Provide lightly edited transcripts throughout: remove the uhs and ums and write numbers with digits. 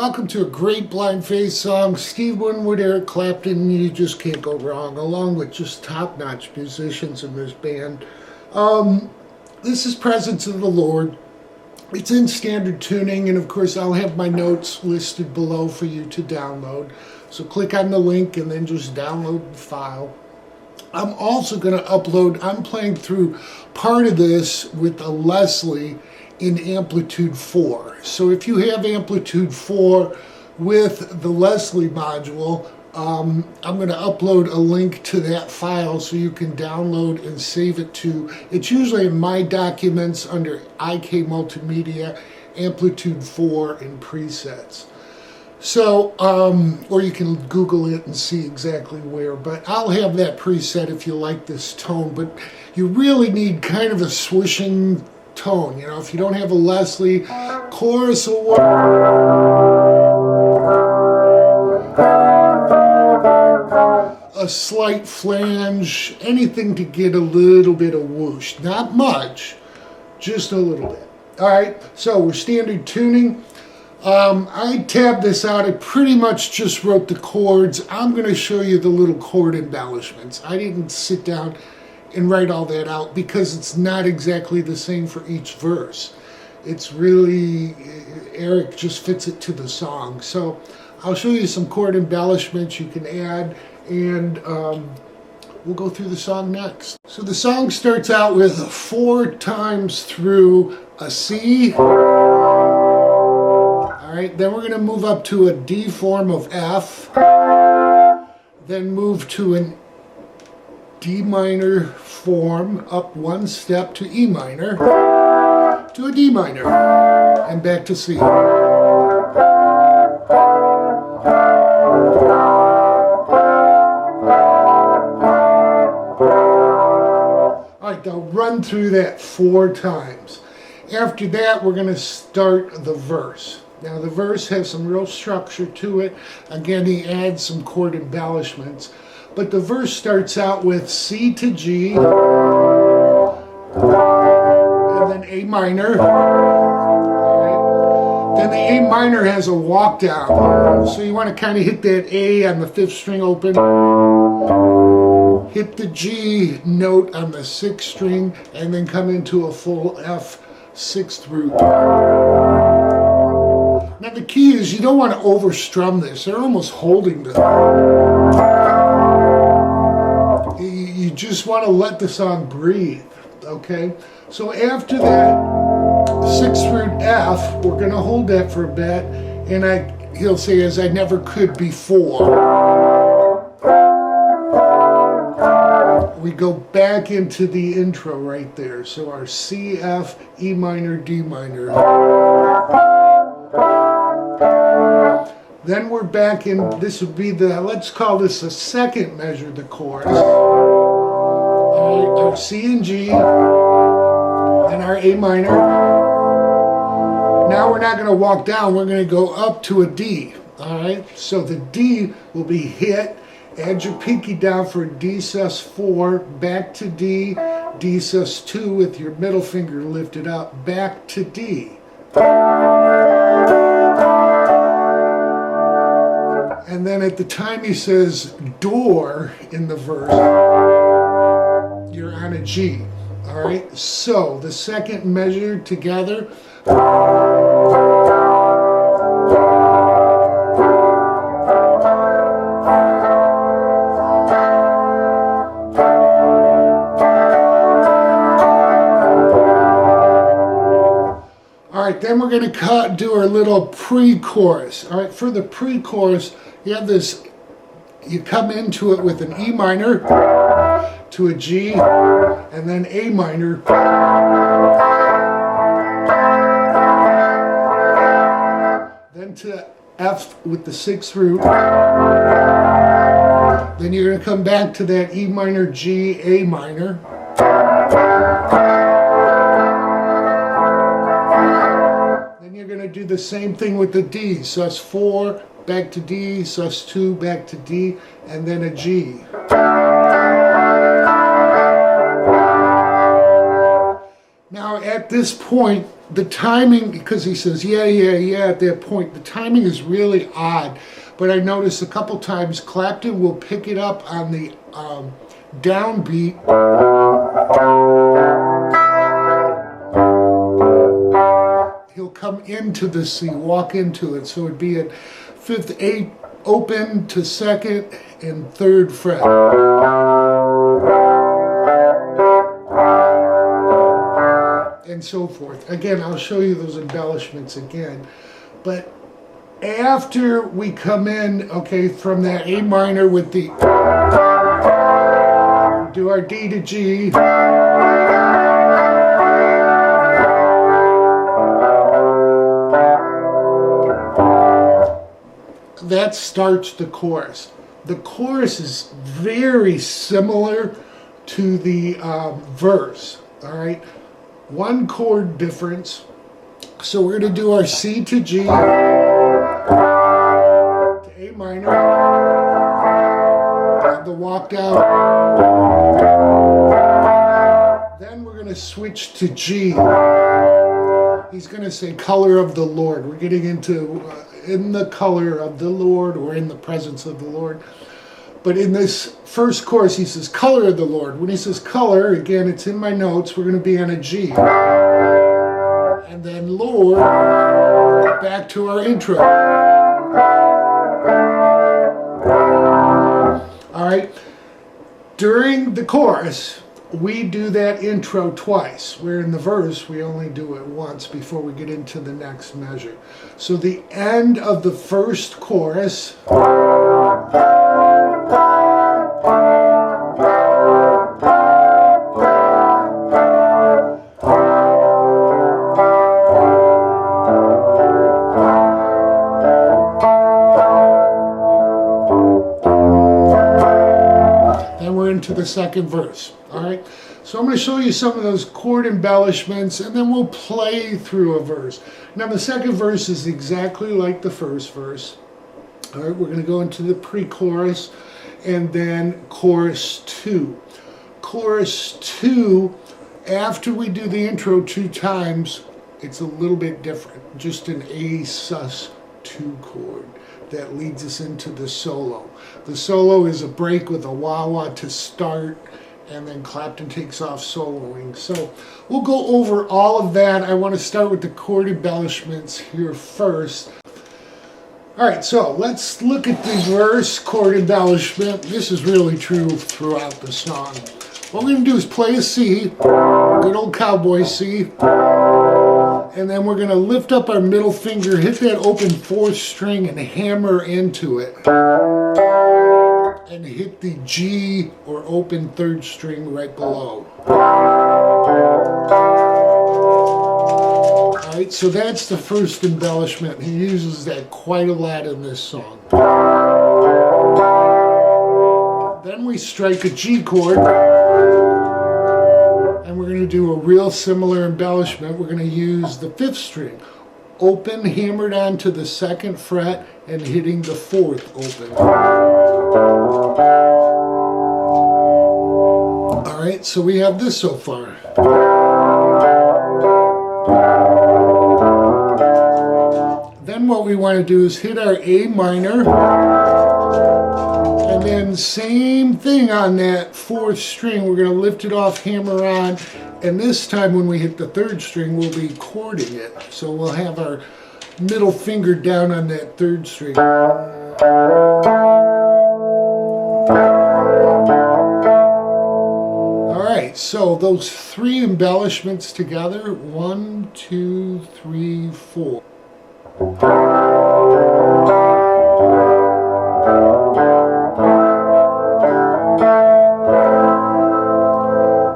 Welcome to a great blind faith song. Steve Winwood, Eric Clapton, you just can't go wrong, along with just top-notch musicians in this band. This is Presence of the Lord. It's in standard tuning, and of course I'll have my notes listed below for you to download. So click on the link and then just download the file. I'm also going to upload, I'm playing through part of this with a Leslie in amplitude 4. So if you have amplitude 4 with the Leslie module, I'm going to upload a link to that file so you can download and save it to, it's usually in My Documents under IK Multimedia, amplitude 4 in presets. So, or you can Google it and see exactly where, but I'll have that preset if you like this tone, but you really need kind of a swishing tone. You know, if you don't have a Leslie, chorus will work. A slight flange, anything to get a little bit of whoosh. Not much, just a little bit. All right, so we're standard tuning. I tabbed this out. I pretty much just wrote the chords. I'm going to show you the little chord embellishments. I didn't sit down and write all that out because it's not exactly the same for each verse. It's really, Eric just fits it to the song. So I'll show you some chord embellishments you can add, and we'll go through the song next. So the song starts out with 4 times through a C. All right, then we're going to move up to a D form of F, then move to an D minor form, up 1 step to E minor, to a D minor, and back to C. All right, now run through that 4 times. After that, we're going to start the verse. Now the verse has some real structure to it. Again, he adds some chord embellishments. But the verse starts out with C to G, and then A minor. Right. Then the A minor has a walk down. So you want to kind of hit that A on the 5th string open. Hit the G note on the 6th string, and then come into a full F 6th root. Now the key is you don't want to overstrum this. They're almost holding the... You just want to let the song breathe, okay? So after that 6th root F, we're going to hold that for a bit, and he'll say, as I never could before. We go back into the intro right there. So our C, F, E minor, D minor. Then we're back in, this would be the, let's call this the second measure of the chorus. Our C and G, and our A minor. Now we're not going to walk down, we're going to go up to a D. Alright, so the D will be hit, add your pinky down for D sus4, back to D, D sus2 with your middle finger lifted up, back to D. And then at the time he says door in the verse, you're on a G. All right, so the second measure together. All right, then we're going to do our little pre-chorus. All right, for the pre-chorus, you have this, you come into it with an E minor to a G, and then A minor. Then to F with the 6th root. Then you're going to come back to that E minor, G, A minor. Then you're going to do the same thing with the D, sus4, back to D, sus2, back to D, and then a G. Now at this point, the timing, because he says, yeah, yeah, yeah, at that point, the timing is really odd. But I noticed a couple times Clapton will pick it up on the downbeat. He'll come into the C, walk into it. So it'd be at 5th, 8th, open to 2nd and 3rd fret. And so forth. Again, I'll show you those embellishments again. But after we come in, okay, from that A minor with the, do our D to G. That starts the chorus. The chorus is very similar to the verse, all right? One chord difference. So we're going to do our C to G, to A minor, the walk down. Then we're going to switch to G. He's going to say color of the Lord. We're getting into in the color of the Lord, or in the presence of the Lord. But in this first chorus, he says color of the Lord. When he says color, again, it's in my notes, we're going to be on a G. And then Lord, back to our intro. All right. During the chorus, we do that intro twice, where in the verse we only do it once before we get into the next measure. So the end of the first chorus, then we're into the second verse. All right, so I'm going to show you some of those chord embellishments, and then we'll play through a verse. Now the second verse is exactly like the first verse. All right, we're going to go into the pre-chorus and then chorus 2. Chorus 2, after we do the intro 2 times, it's a little bit different. Just an A sus 2 chord that leads us into the solo. The solo is a break with a wah-wah to start, and then Clapton takes off soloing. So we'll go over all of that. I want to start with the chord embellishments here first. All right, so let's look at the verse chord embellishment. This is really true throughout the song. What we're going to do is play a C, good old cowboy C, and then we're going to lift up our middle finger, hit that open 4th string, and hammer into it. And hit the G or open 3rd string right below. Alright, so that's the first embellishment. He uses that quite a lot in this song. Then we strike a G chord, and we're going to do a real similar embellishment. We're going to use the 5th string. Open, hammered onto the 2nd fret, and hitting the 4th open. Alright, so we have this so far. Then what we want to do is hit our A minor, and then same thing on that 4th string. We're going to lift it off, hammer on, and this time when we hit the 3rd string, we'll be chording it. So we'll have our middle finger down on that 3rd string. Alright, so those 3 embellishments together, 1, 2, 3, 4.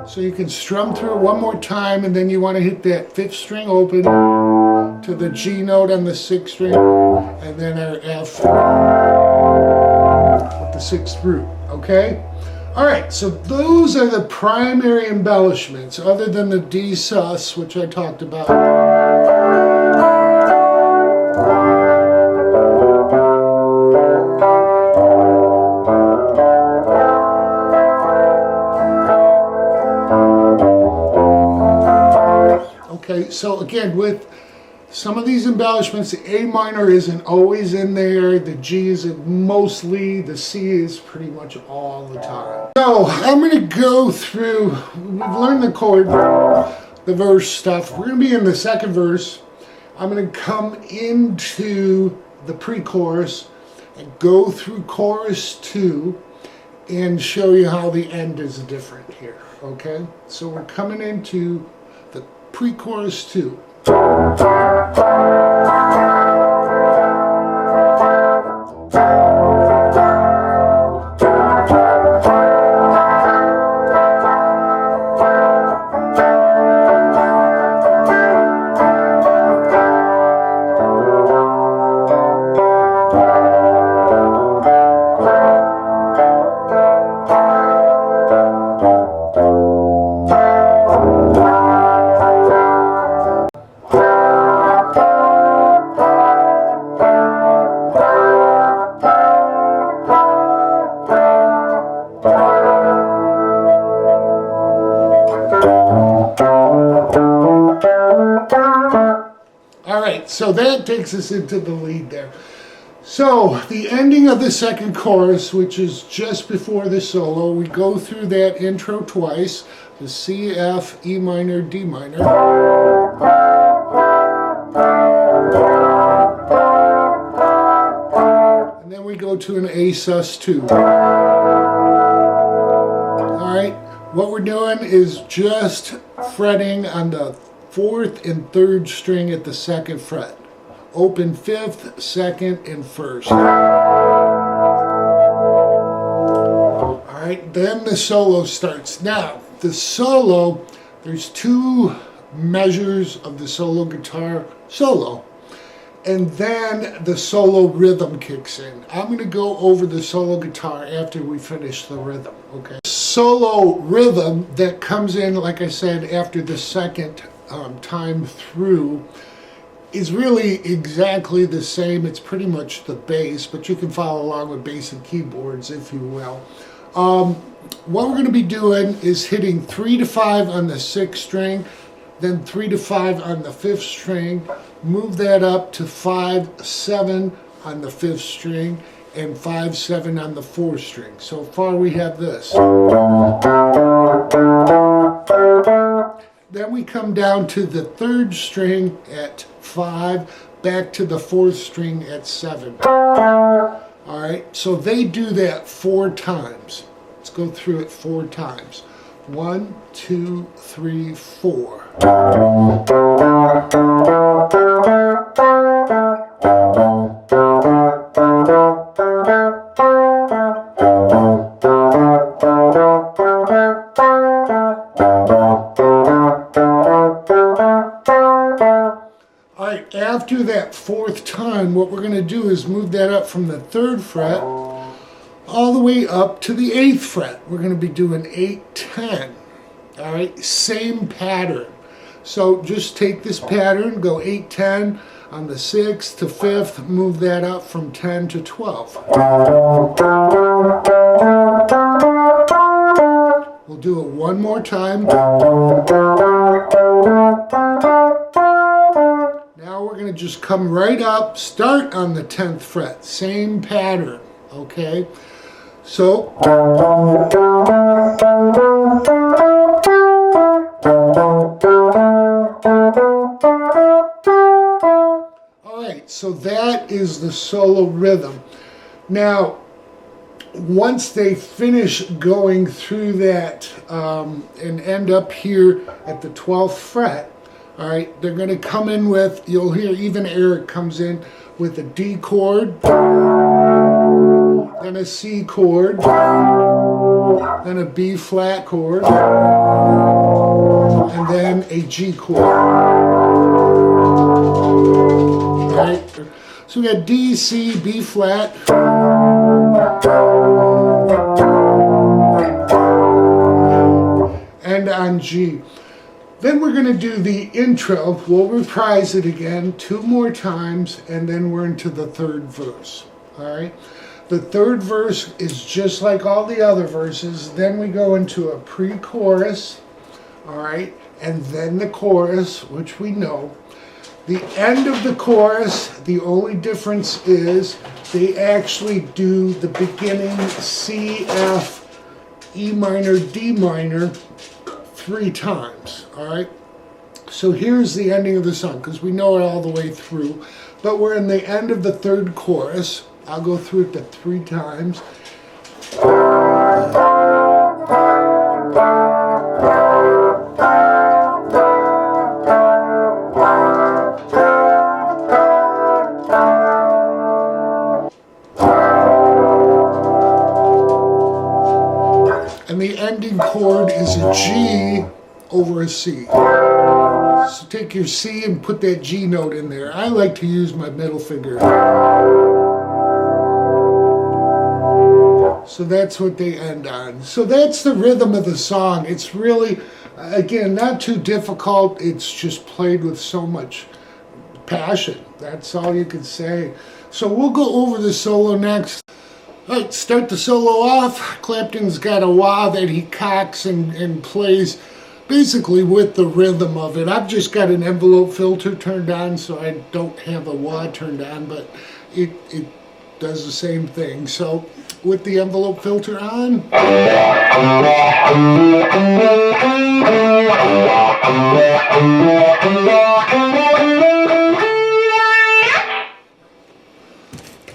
So you can strum through it one more time, and then you want to hit that 5th string open to the G note on the 6th string, and then our F with the 6th root, okay? Alright, so those are the primary embellishments, other than the D sus, which I talked about. Okay, Okay, so again, with some of these embellishments, the A minor isn't always in there, the G isn't mostly, the C is pretty much all the time. So I'm going to go through, we've learned the chord, the verse stuff. We're going to be in the second verse. I'm going to come into the pre-chorus and go through chorus 2 and show you how the end is different here, okay? So we're coming into the pre-chorus 2. So that takes us into the lead there. So the ending of the second chorus, which is just before the solo, we go through that intro twice, the C, F, E minor, D minor. And then we go to an A sus2. All right, what we're doing is just fretting on the 4th and 3rd string at the 2nd fret. Open 5th, 2nd, and 1st. Alright, then the solo starts. Now, the solo, there's 2 measures of the solo guitar solo. And then the solo rhythm kicks in. I'm going to go over the solo guitar after we finish the rhythm, okay? Solo rhythm that comes in, like I said, after the 2nd time through is really exactly the same. It's pretty much the bass, but you can follow along with basic keyboards, if you will. What we're going to be doing is hitting 3 to 5 on the 6th string, then 3 to 5 on the 5th string, move that up to 5, 7 on the 5th string, and 5, 7 on the 4th string. So far we have this. Then we come down to the 3rd string at 5, back to the 4th string at 7. Alright, so they do that 4 times. Let's go through it 4 times. 1, 2, 3, 4. Alright, after that 4th time, what we're going to do is move that up from the 3rd fret all the way up to the 8th fret. We're going to be doing 8, 10. Alright, same pattern. So just take this pattern, go 8, 10 on the 6th to 5th, move that up from 10 to 12. We'll do it one more time. Now we're going to just come right up, start on the 10th fret, same pattern, okay? So, alright, so that is the solo rhythm. Now, once they finish going through that and end up here at the 12th fret, all right, they're going to come in with, you'll hear even Eric comes in with a D chord, then a C chord, then a B flat chord, and then a G chord. All right, so we got D, C, B flat, and on G. Then we're going to do the intro. We'll reprise it again 2 more times, and then we're into the 3rd verse. All right. The 3rd verse is just like all the other verses. Then we go into a pre-chorus. All right. and then the chorus, which we know. The end of the chorus, the only difference is they actually do the beginning C, F, E minor, D minor 3 times, all right? So here's the ending of the song, because we know it all the way through, but we're in the end of the 3rd chorus. I'll go through it the 3 times. And the ending chord is a G over a C. So take your C and put that G note in there. I like to use my middle finger. So that's what they end on. So that's the rhythm of the song. It's really, again, not too difficult. It's just played with so much passion. That's all you can say. So we'll go over the solo next. All right, start the solo off. Clapton's got a wah that he cocks and plays basically with the rhythm of it. I've just got an envelope filter turned on, so I don't have a wah turned on, but it does the same thing. So with the envelope filter on.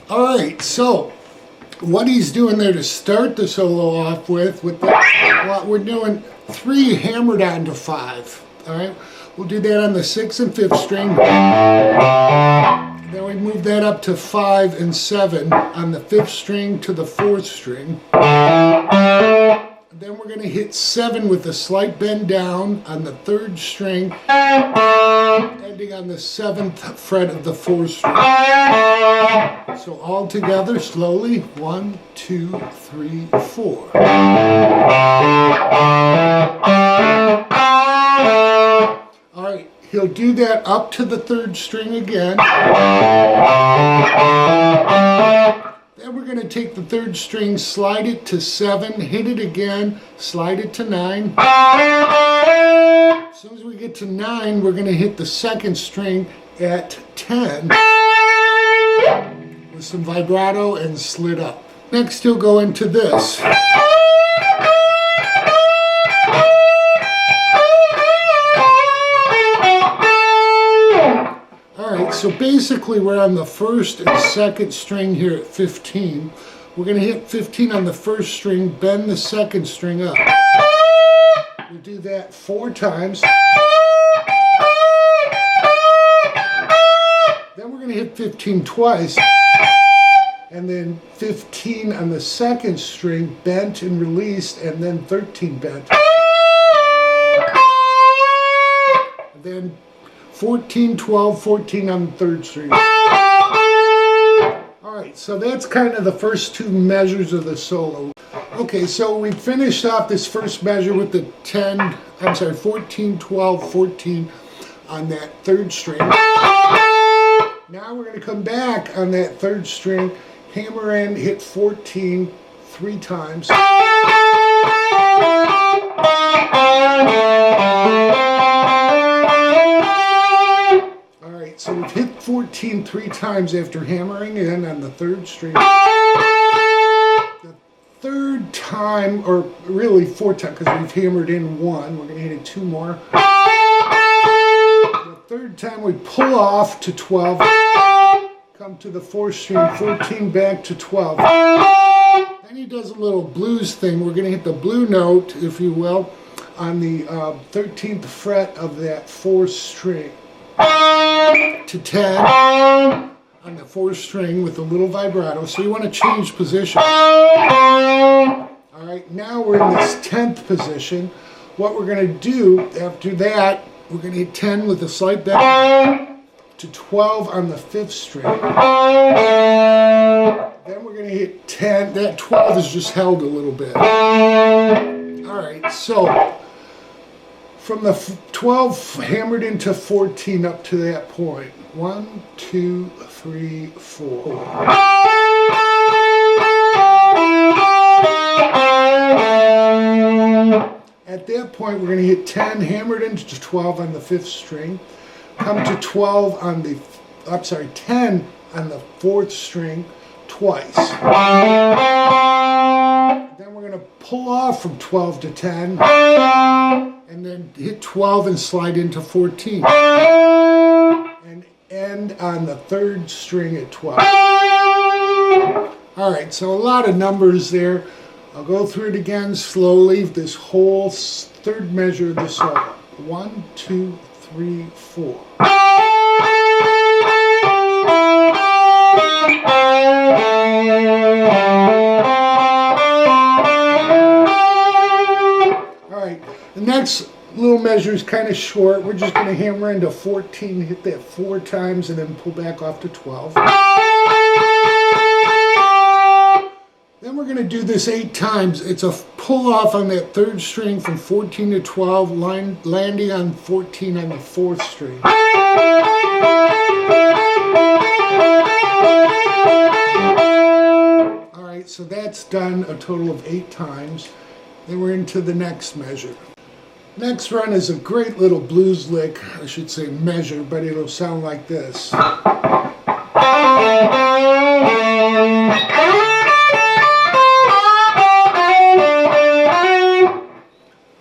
All right, so what he's doing there to start the solo off with what we're doing 3 hammered onto 5. All right, we'll do that on the 6th and 5th string. Then we move that up to 5 and 7 on the 5th string to the 4th string. Then we're going to hit 7 with a slight bend down on the 3rd string, ending on the 7th fret of the 4th string. So all together, slowly, 1, 2, 3, 4. All right, he'll do that up to the 3rd string again. Then we're going to take the 3rd string, slide it to 7, hit it again, slide it to 9. As soon as we get to 9, we're going to hit the 2nd string at 10 with some vibrato and slid up. Next, he'll go into this. So basically we're on the 1st and 2nd string here at 15. We're going to hit 15 on the 1st string, bend the 2nd string up. We'll do that 4 times. Then we're going to hit 15 twice. And then 15 on the 2nd string, bent and released, and then 13 bent. And then 14, 12, 14 on the 3rd string. All right, so that's kind of the first 2 measures of the solo. Okay, so we finished off this first measure with the 14, 12, 14 on that 3rd string. Now we're going to come back on that 3rd string, hammer in, hit 14 3 times. So we've hit 14 3 times after hammering in on the 3rd string. The 3rd time, or really 4 times, because we've hammered in 1, we're going to hit it 2 more. The 3rd time we pull off to 12, come to the 4th string, 14 back to 12. Then he does a little blues thing. We're going to hit the blue note, if you will, on the 13th fret of that 4th string. To 10 on the 4th string with a little vibrato. So you want to change position. All right, now we're in this 10th position. What we're going to do after that, we're going to hit 10 with a slight bend to 12 on the 5th string. Then we're going to hit 10. That 12 is just held a little bit. All right, so from the 12 hammered into 14 up to that point. 1, 2, 3, 4. At that that point, we're going to hit 10, hammered into 12 on the 5th string, come to 12 on the, 10 on the 4th string twice. Then we're going to pull off from 12 to 10, and then hit 12 and slide into 14. And end on the 3rd string at 12. Alright, so a lot of numbers there. I'll go through it again slowly, this whole 3rd measure of the solo. 1, 2, 3, 4. Alright, the next little measure is kind of short. We're just going to hammer into 14, hit that 4 times, and then pull back off to 12. Then we're going to do this 8 times. It's a pull off on that 3rd string from 14 to 12, landing on 14 on the 4th string. Alright, so that's done a total of 8 times. Then we're into the next measure. Next run is a great little blues lick, I should say measure, but it'll sound like this.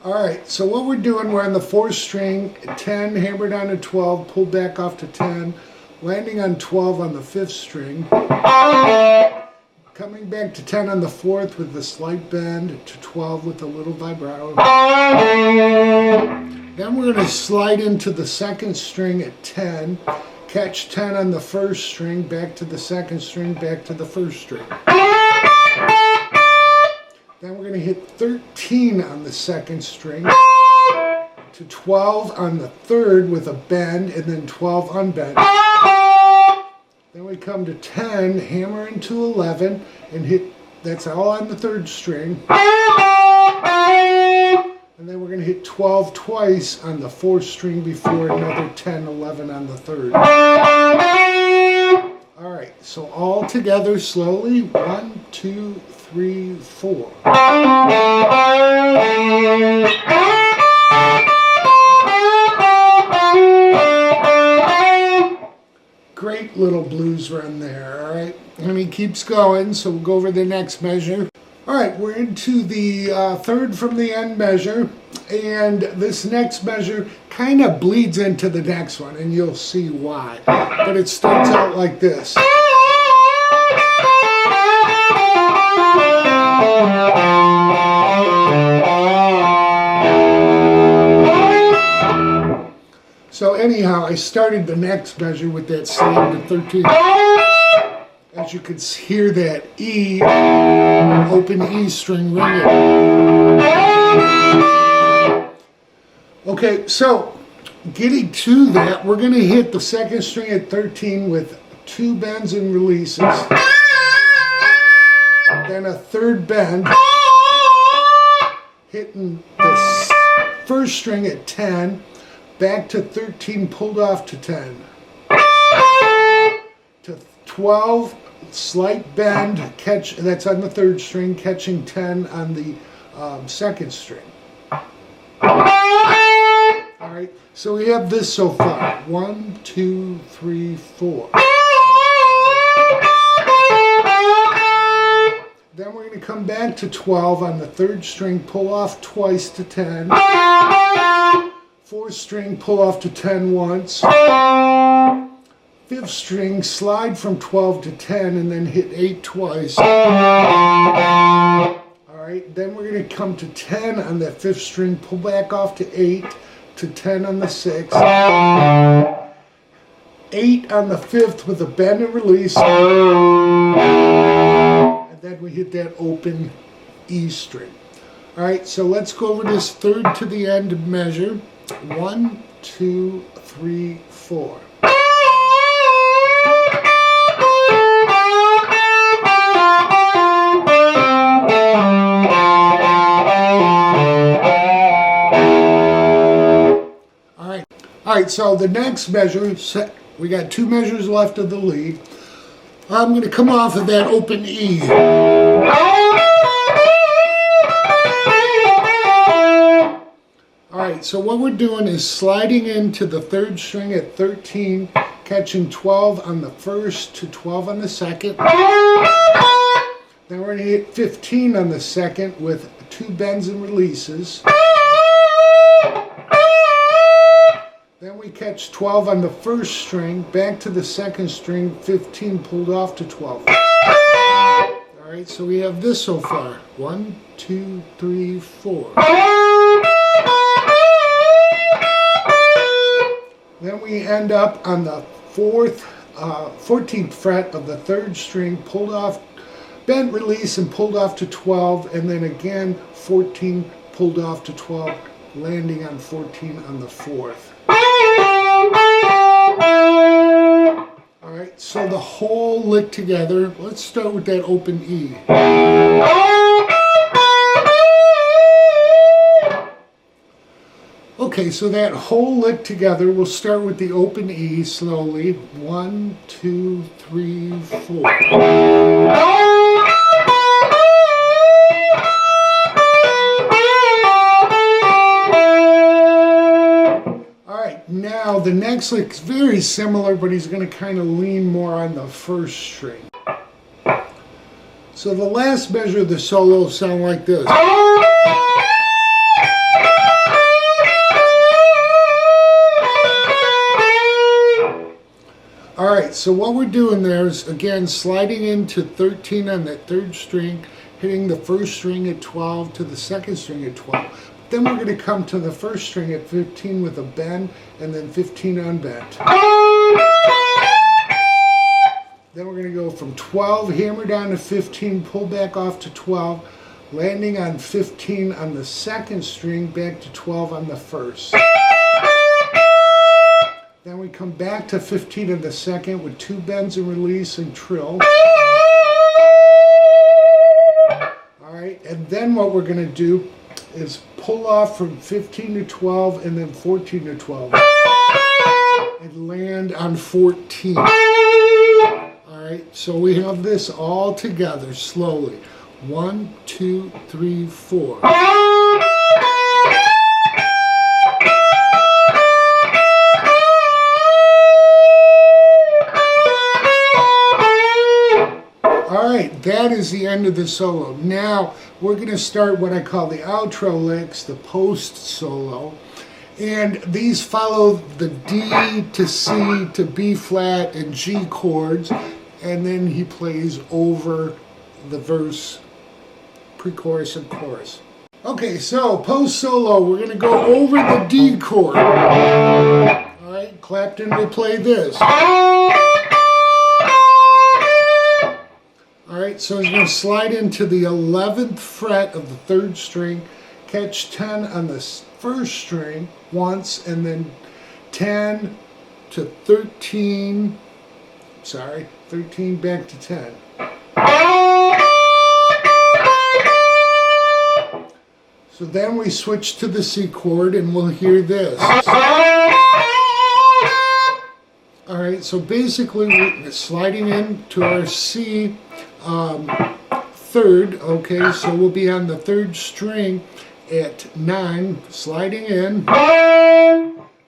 Alright, so what we're doing, we're on the 4th string, 10, hammered on to 12, pulled back off to 10, landing on 12 on the 5th string, coming back to 10 on the 4th with a slight bend, to 12 with a little vibrato. Then we're going to slide into the 2nd string at 10, catch 10 on the 1st string, back to the 2nd string, back to the 1st string. Then we're going to hit 13 on the 2nd string, to 12 on the 3rd with a bend, and then 12 unbent. Then we come to 10, hammer into 11, and hit, that's all on the 3rd string. And then we're going to hit 12 twice on the 4th string before another 10, 11 on the 3rd. Alright, so all together slowly, 1, 2, 3, 4. Great little blues run there, alright? And he keeps going, so we'll go over the next measure. Alright, we're into the 3rd from the end measure, and this next measure kind of bleeds into the next one, and you'll see why. But it starts out like this. So anyhow, I started the next measure with that same to 13. As you can hear that E, open E string ringing. Okay, so getting to that, we're going to hit the 2nd string at 13 with 2 bends and releases. Then a 3rd bend, hitting the 1st string at 10, back to 13, pulled off to 10. To 12, slight bend, catch, that's on the 3rd string, catching 10 on the 2nd string. Alright, so we have this so far. 1, 2, 3, 4. Then we're going to come back to 12 on the 3rd string, pull off twice to 10. 4th string, pull off to 10 once. 5th string, slide from 12 to 10 and then hit 8 twice. Alright, then we're going to come to 10 on that 5th string, pull back off to 8, to 10 on the 6th. 8 on the 5th with a bend and release. And then we hit that open E string. Alright, so let's go over this 3rd to the end measure. 1, 2, 3, 4. Alright, so the next measure, we got 2 measures left of the lead. I'm going to come off of that open E. Alright, so what we're doing is sliding into the third string at 13, catching 12 on the first to 12 on the second. Then we're going to hit 15 on the second with 2 bends and releases. Then we catch 12 on the first string, back to the second string, 15 pulled off to 12. Alright, so we have this so far. 1, 2, 3, 4. Then we end up on the 14th fret of the third string, pulled off, bent, release, and pulled off to 12, and then again 14 pulled off to 12, landing on 14 on the 4th. Alright, so the whole lick together, let's start with that open E. Okay, so that whole lick together, we'll start with the open E slowly. 1, 2, 3, 4. Alright, now the next lick is very similar, but he's going to kind of lean more on the first string. So the last measure of the solo will sound like this. Alright, so what we're doing there is, again, sliding into 13 on that third string, hitting the first string at 12 to the second string at 12. Then we're going to come to the first string at 15 with a bend, and then 15 unbent. Then we're going to go from 12, hammer down to 15, pull back off to 12, landing on 15 on the second string, back to 12 on the first. Then we come back to 15 on the second with 2 bends and release and trill. Alright, and then what we're going to do is pull off from 15 to 12 and then 14 to 12. And land on 14. Alright, so we have this all together slowly. 1, 2, 3, 4. Alright, that is the end of the solo. Now, we're going to start what I call the outro licks, the post solo. And these follow the D to C to B flat and G chords. And then he plays over the verse, pre-chorus, and chorus. Okay, so post solo, we're going to go over the D chord. Alright, Clapton will play this. Alright, so he's going to slide into the 11th fret of the third string, catch 10 on the first string once, and then 10 to 13, 13 back to 10. So then we switch to the C chord and we'll hear this. Alright, so basically we're sliding into our C third, okay, so we'll be on the third string at 9, sliding in.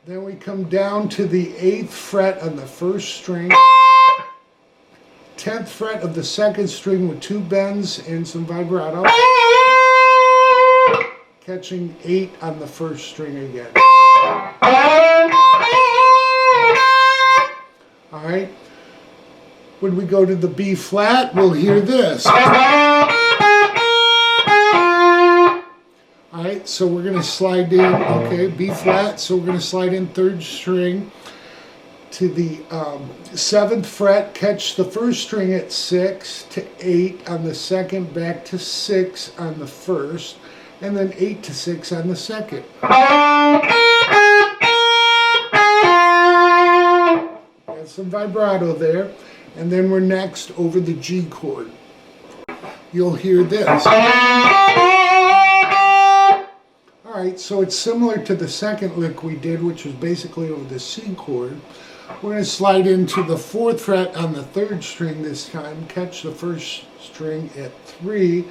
Then we come down to the 8th fret on the first string, 10th fret of the second string with 2 bends and some vibrato, catching 8 on the first string again. Alright, when we go to the B flat, we'll hear this. Alright, so we're going to slide in, okay, B flat, so we're going to slide in third string to the 7th fret, catch the first string at 6 to 8 on the second, back to 6 on the first, and then 8 to 6 on the second. Got some vibrato there. And then we're next over the G chord. You'll hear this. Alright, so it's similar to the second lick we did, which was basically over the C chord. We're going to slide into the 4th fret on the third string this time, catch the first string at 3,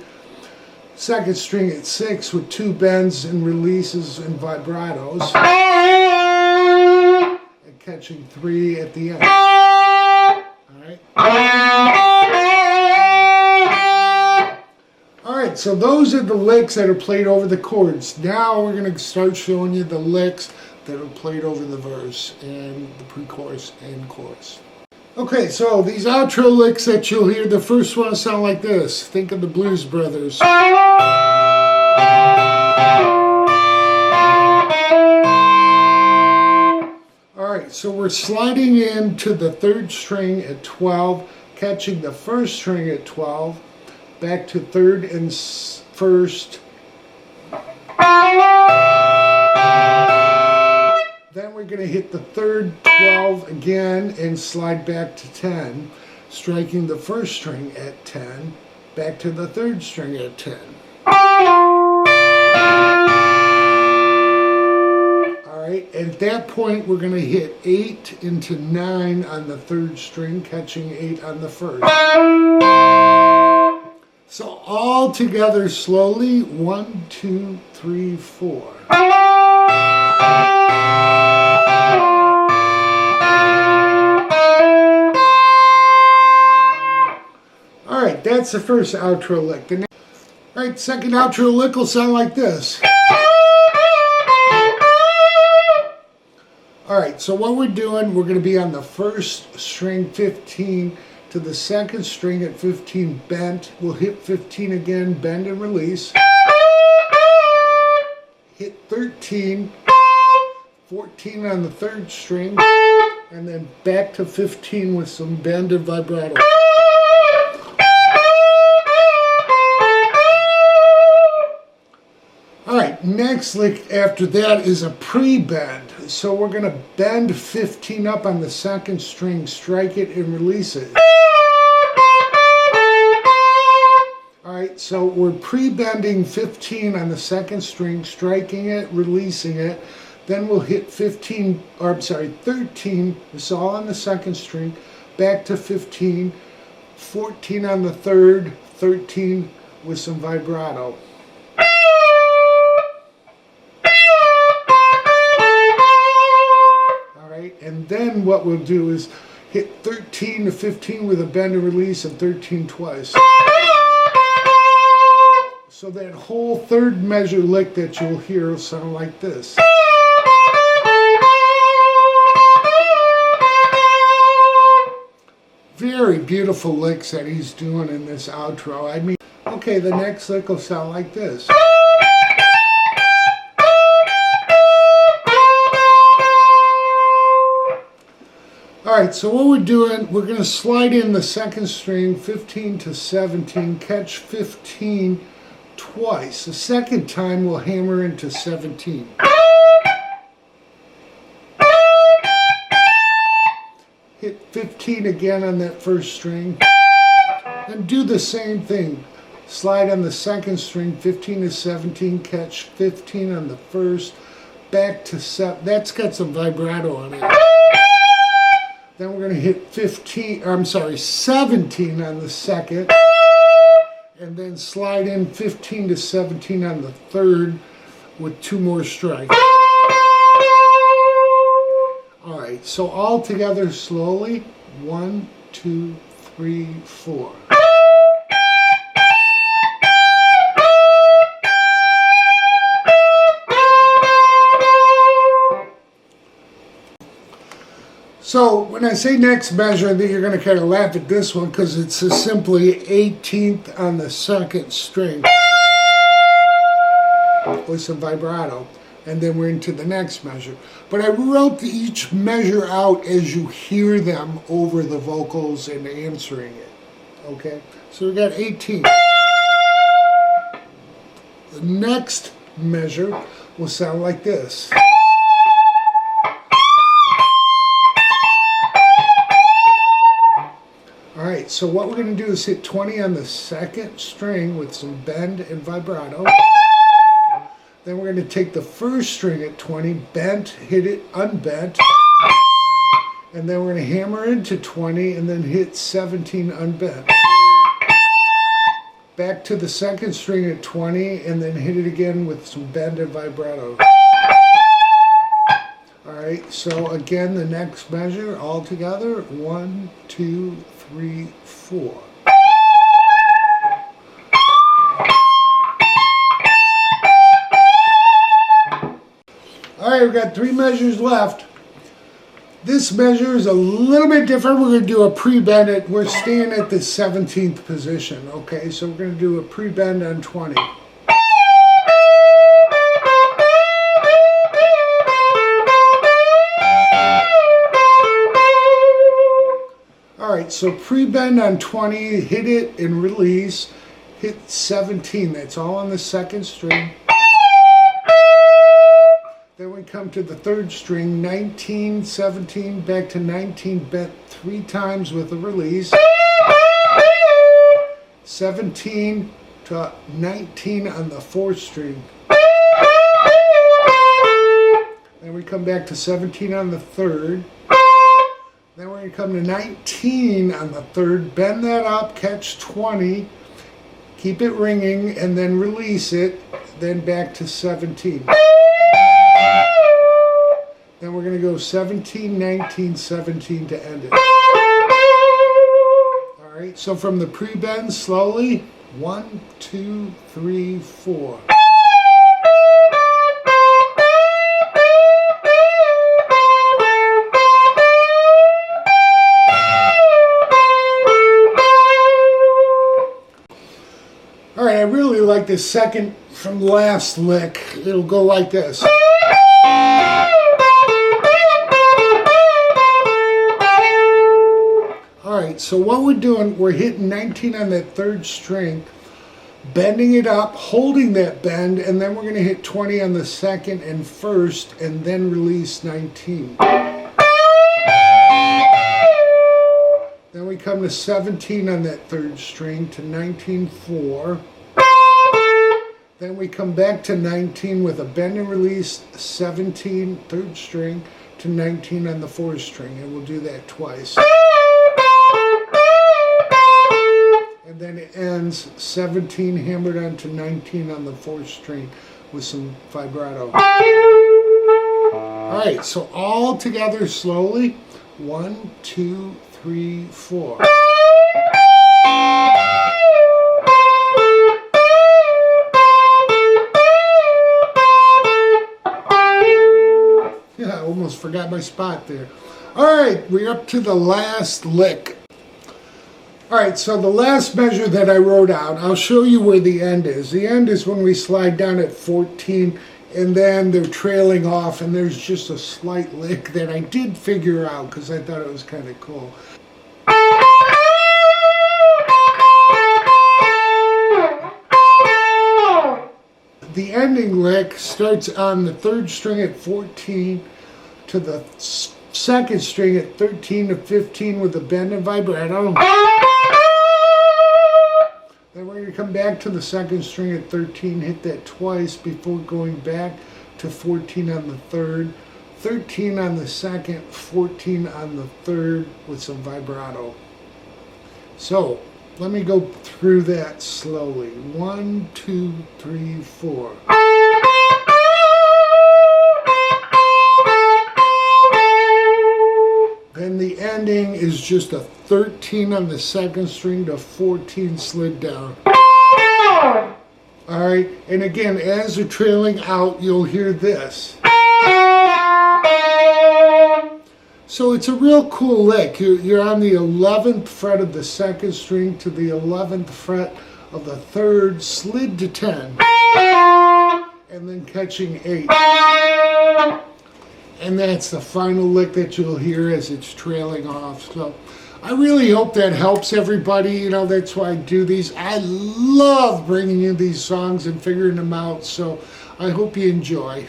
second string at 6 with 2 bends and releases and vibratos, and catching 3 at the end. Alright, so those are the licks that are played over the chords. Now we're going to start showing you the licks that are played over the verse and the pre-chorus and chorus. Okay, so these outro licks that you'll hear, the first one sound like this. Think of the Blues Brothers. Alright, so we're sliding into the 3rd string at 12, catching the 1st string at 12, back to 3rd and 1st. Then we're going to hit the 3rd 12 again and slide back to 10, striking the 1st string at 10, back to the 3rd string at 10. Alright, at that point we're going to hit 8 into 9 on the 3rd string, catching 8 on the 1st. So all together slowly, 1, 2, 3, 4. Alright, that's the first outro lick. Alright, second outro lick will sound like this. Alright, so what we're doing, we're going to be on the 1st string 15 to the 2nd string at 15 bent. We'll hit 15 again, bend and release. Hit 13, 14 on the 3rd string, and then back to 15 with some bend and vibrato. Alright, next lick after that is a pre-bend. So we're going to bend 15 up on the 2nd string, strike it and release it. Alright, so we're pre-bending 15 on the 2nd string, striking it, releasing it. Then we'll hit 13, this is all on the 2nd string, back to 15, 14 on the 3rd, 13 with some vibrato. And then what we'll do is hit 13 to 15 with a bend and release and 13 twice. So that whole 3rd measure lick that you'll hear will sound like this. Very beautiful licks that he's doing in this outro. I mean, okay, the next lick will sound like this. Alright, so what we're doing, we're going to slide in the 2nd string, 15 to 17, catch 15 twice. The second time we'll hammer into 17. Hit 15 again on that 1st string. And do the same thing. Slide on the 2nd string, 15 to 17, catch 15 on the 1st, back to 7. That's got some vibrato on it. Then we're going to hit 17 on the 2nd, and then slide in 15 to 17 on the 3rd with 2 more strikes. Alright, so all together slowly, 1, 2, 3, 4. So when I say next measure, then you're going to kind of laugh at this one because it's simply 18th on the 2nd string with some vibrato, and then we're into the next measure. But I wrote each measure out as you hear them over the vocals and answering it. Okay, so we got 18. The next measure will sound like this. Alright, so what we're going to do is hit 20 on the 2nd string with some bend and vibrato. Then we're going to take the 1st string at 20, bent, hit it, unbent. And then we're going to hammer into 20 and then hit 17 unbent. back to the second string at 20, and then hit it again with some bend and vibrato. Alright, so again, the next measure all together, 1, 2, 3, 4. Alright, we've got 3 measures left. This measure is a little bit different. We're going to do a pre-bend. We're staying at the 17th position, okay? So we're going to do a pre-bend on 20. Alright, so pre-bend on 20, hit it and release. Hit 17, that's all on the second string. Then we come to the third string, 19, 17, back to 19, bent 3 times with a release. 17 to 19 on the fourth string. Then we come back to 17 on the third. Then we're going to come to 19 on the third, bend that up, catch 20, keep it ringing, and then release it, then back to 17. Then we're going to go 17, 19, 17 to end it. Alright, so from the pre-bend, slowly, 1, 2, 3, 4. Alright, I really like the second from last lick. It'll go like this. Alright, so what we're doing, we're hitting 19 on that third string, bending it up, holding that bend, and then we're going to hit 20 on the second and first, and then release 19. Then we come to 17 on that third string to 19, 4. Then we come back to 19 with a bend and release, 17, third string, to 19 on the fourth string, and we'll do that twice. And then it ends 17 hammered onto 19 on the fourth string with some vibrato. Alright, so all together slowly. 1, 2, 3, 4. Yeah, I almost forgot my spot there. Alright, we're up to the last lick. Alright, so the last measure that I wrote out, I'll show you where the end is. The end is when we slide down at 14, and then they're trailing off, and there's just a slight lick that I did figure out because I thought it was kind of cool. The ending lick starts on the third string at 14 to the second string at 13 to 15 with a bend and vibrato. Then we're going to come back to the second string at 13, hit that twice before going back to 14 on the third, 13 on the second, 14 on the third with some vibrato. So, let me go through that slowly. 1, 2, 3, 4. Then the ending is just a 13 on the second string to 14 slid down. Alright, and again, as they're trailing out, you'll hear this. So it's a real cool lick. You're on the 11th fret of the second string to the 11th fret of the third, slid to 10, and then catching 8. And that's the final lick that you'll hear as it's trailing off. So I really hope that helps everybody. You know, that's why I do these. I love bringing you these songs and figuring them out. So I hope you enjoy.